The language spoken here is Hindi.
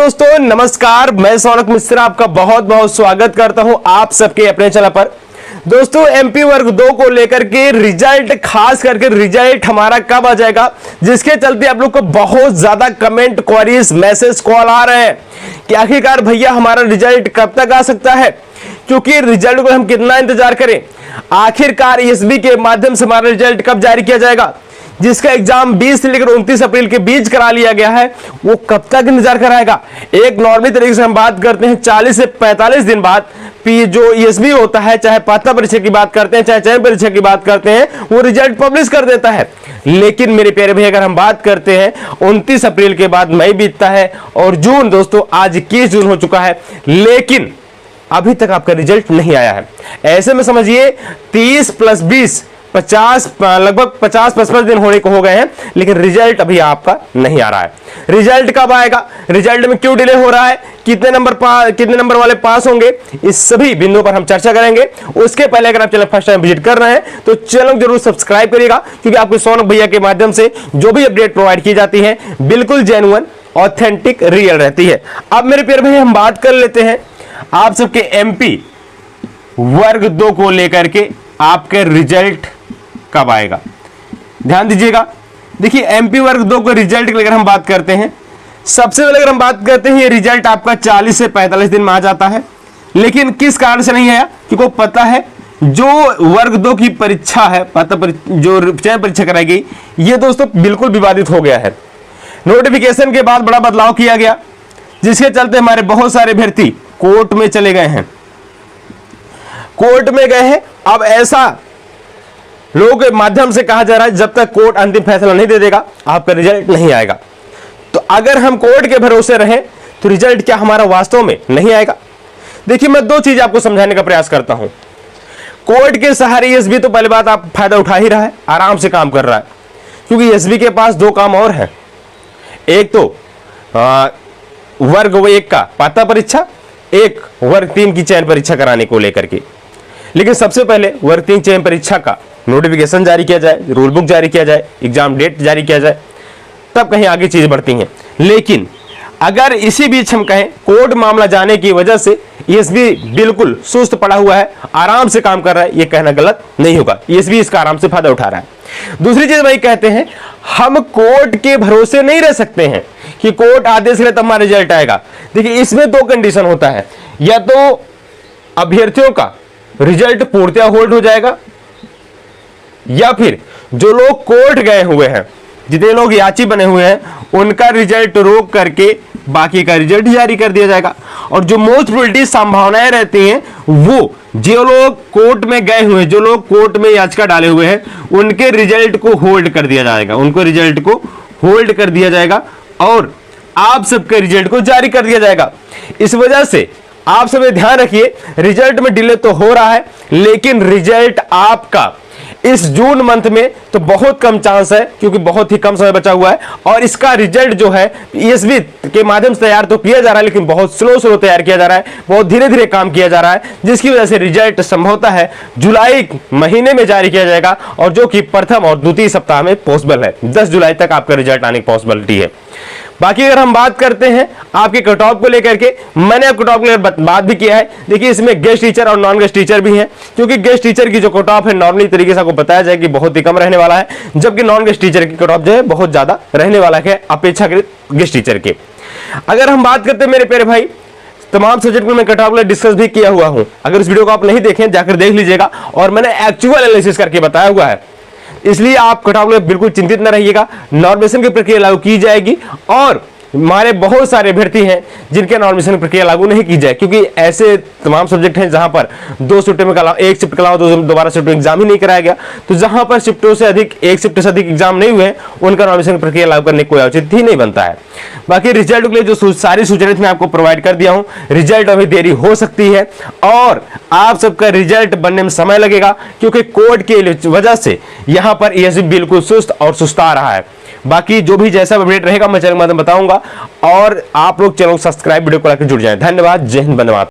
दोस्तों नमस्कार, मैं सौनक मिश्रा आपका बहुत बहुत स्वागत करता हूं आप सबके अपने चैनल पर। दोस्तों एमपी वर्ग 2 को लेकर के रिजल्ट, खास करके रिजल्ट हमारा कब आ जाएगा, जिसके चलते आप लोग को बहुत ज्यादा कमेंट, क्वेरीज, मैसेज, कॉल आ रहे हैं कि आखिरकार भैया हमारा रिजल्ट कब तक आ सकता है, क्योंकि रिजल्ट को हम कितना इंतजार करें। आखिरकार ईएसबी के माध्यम से हमारा रिजल्ट कब जारी किया जाएगा, जिसका एग्जाम 20 से लेकर 29 अप्रैल के बीच करा लिया गया है, वो कब तक इंतजार कराएगा। एक नॉर्मली तरीके से हम बात करते हैं 40 से 45 दिन बाद जो ईएसबी होता है, चाहे पात्रता परीक्षा की बात करते हैं चाहे चयन परीक्षा की बात करते हैं, वो रिजल्ट पब्लिश कर देता है। लेकिन मेरे प्यारे भाई अगर हम बात करते हैं 29 अप्रैल के बाद मई बीतता है और जून, दोस्तों आज 21 जून हो चुका है, लेकिन अभी तक आपका रिजल्ट नहीं आया है। ऐसे में समझिए 30 + 20 50 लगभग 50-55 दिन होने को हो गए हैं, लेकिन रिजल्ट अभी आपका नहीं आ रहा है। रिजल्ट कब आएगा, रिजल्ट में क्यों डिले हो रहा है, कितने नंबर वाले पास होंगे, इस सभी बिंदुओं पर हम चर्चा करेंगे। उसके पहले अगर आप चैनल फर्स्ट टाइम विजिट कर रहे हैं तो चैनल जरूर सब्सक्राइब करिएगा, क्योंकि आपके सौनक भैया के माध्यम से जो भी अपडेट प्रोवाइड की जाती है बिल्कुल जेन्युइन, ऑथेंटिक, रियल रहती है। अब मेरे प्यारे भाई हम बात कर लेते हैं आप सबके एमपी वर्ग 2 को लेकर के आपके रिजल्ट कब आएगा। ध्यान दीजिएगा, देखिए एमपी वर्ग 2 को रिजल्ट की अगर हम बात करते हैं, सबसे पहले अगर हम बात करते हैं ये रिजल्ट आपका 40 से 45 दिन में आ जाता है, लेकिन किस कारण से नहीं आया, क्योंकि पता है जो वर्ग 2 की परीक्षा है, जो चयन परीक्षा कराई गई, ये दोस्तों बिल्कुल विवादित हो गया है। नोटिफिकेशन के बाद बड़ा बदलाव किया गया, जिसके चलते हमारे बहुत सारे अभ्यर्थी कोर्ट में चले गए हैं, कोर्ट में गए हैं। अब ऐसा लोगों के माध्यम से कहा जा रहा है जब तक कोर्ट अंतिम फैसला नहीं दे देगा आपका रिजल्ट नहीं आएगा। तो अगर हम कोर्ट के भरोसे रहें तो रिजल्ट क्या हमारा वास्तव में नहीं आएगा। देखिए मैं दो चीज आपको समझाने का प्रयास करता हूं। कोर्ट के सहारे ईएसबी तो पहली बात आप फायदा उठा ही रहा है, आराम से काम कर रहा है, क्योंकि ईएसबी के पास दो काम और है। एक तो वर्ग 1 का पात्रता परीक्षा, एक वर्ग 3 की चयन परीक्षा कराने को लेकर के। लेकिन सबसे पहले वर्ग 3 चयन परीक्षा का नोटिफिकेशन जारी किया जाए, रूल बुक जारी किया जाए, एग्जाम डेट जारी किया जाए, तब कहीं आगे चीज बढ़ती हैं। लेकिन अगर इसी बीच हम कहें कोर्ट मामला जाने की वजह से ईएसबी बिल्कुल सुस्त पड़ा हुआ है, आराम से काम कर रहा है, यह कहना गलत नहीं होगा। ईएसबी इसका आराम से फायदा उठा रहा है। दूसरी चीज भाई कहते हैं हम कोर्ट के भरोसे नहीं रह सकते हैं कि कोर्ट आदेश करे तब हमारा रिजल्ट आएगा। देखिए इसमें दो कंडीशन होता है, या तो अभ्यर्थियों का रिजल्ट पूर्णतः होल्ड हो जाएगा, या फिर जो लोग कोर्ट गए हुए हैं, जितने लोग याची बने हुए हैं, उनका रिजल्ट रोक करके बाकी का रिजल्ट जारी कर दिया जाएगा। और जो मोस्ट प्रोबेबिलिटी संभावनाएं रहती हैं, वो जो लोग कोर्ट में गए हुए हैं, जो लोग कोर्ट में याचिका डाले हुए हैं, उनके रिजल्ट को होल्ड कर दिया जाएगा, उनको रिजल्ट को होल्ड कर दिया जाएगा और आप सबके रिजल्ट को जारी कर दिया जाएगा। इस वजह से आप सब ध्यान रखिए, रिजल्ट में डिले तो हो रहा है, लेकिन रिजल्ट आपका इस जून मंथ में तो बहुत कम चांस है, क्योंकि बहुत ही कम समय बचा हुआ है। और इसका रिजल्ट जो है ईएसबी के माध्यम से तैयार तो किया जा रहा है, लेकिन बहुत स्लो तैयार किया जा रहा है, बहुत धीरे धीरे काम किया जा रहा है, जिसकी वजह से रिजल्ट संभवतः है जुलाई महीने में जारी किया जाएगा, और जो कि प्रथम और द्वितीय सप्ताह में पॉसिबल है। 10 जुलाई तक आपका रिजल्ट आने की पॉसिबिलिटी है। बाकी अगर हम बात करते हैं आपके कट ऑफ को लेकर के, मैंने कट ऑफ को बात भी किया है। देखिए इसमें गेस्ट टीचर और नॉन गेस्ट टीचर भी हैं, क्योंकि गेस्ट टीचर की जो कट ऑफ है नॉर्मली तरीके से आपको बताया जाए कि बहुत ही कम रहने वाला है, जबकि नॉन गेस्ट टीचर की कट ऑफ जो है बहुत ज्यादा रहने वाला है अपेक्षाकृत गेस्ट टीचर के। अगर हम बात करते हैं मेरे प्यारे भाई, तमाम सब्जेक्ट में मैं कट ऑफ डिस्कस भी किया हुआ हूं। अगर इस वीडियो को आप नहीं देखें जाकर देख लीजिएगा, और मैंने एक्चुअल एनालिसिस करके बताया हुआ है, इसलिए आप कट ऑफ बिल्कुल चिंतित न रहिएगा। नॉर्मेशन की प्रक्रिया लागू की जाएगी, और हमारे बहुत सारे अभ्यर्थी हैं जिनके नॉर्मेशन प्रक्रिया लागू नहीं की जाए, क्योंकि ऐसे तमाम सब्जेक्ट हैं जहां पर 2 शिफ्टों में एक शिफ्ट के अलावा दोबारा शिफ्ट एग्जाम ही नहीं कराया गया। तो जहां पर शिफ्टों से अधिक, एक शिफ्ट से अधिक एग्जाम नहीं हुए, उनका नॉर्मेशन प्रक्रिया लागू करने कोई औचित्य ही नहीं बनता है। बाकी रिजल्ट के लिए जो सारी सूचनाएं मैं आपको प्रोवाइड कर दिया हूं, रिजल्ट अभी देरी हो सकती है और आप सबका रिजल्ट बनने में समय लगेगा, क्योंकि कोर्ट की वजह से यहां पर ईएसबी बिल्कुल सुस्त और सुस्ता रहा है। बाकी जो भी जैसा अपडेट रहेगा मैं चैनल के माध्यम बताऊंगा, और आप लोग चैनल सब्सक्राइब, वीडियो को लाकर जुड़ जाएं। धन्यवाद, जय हिंद, वंदे मातरम।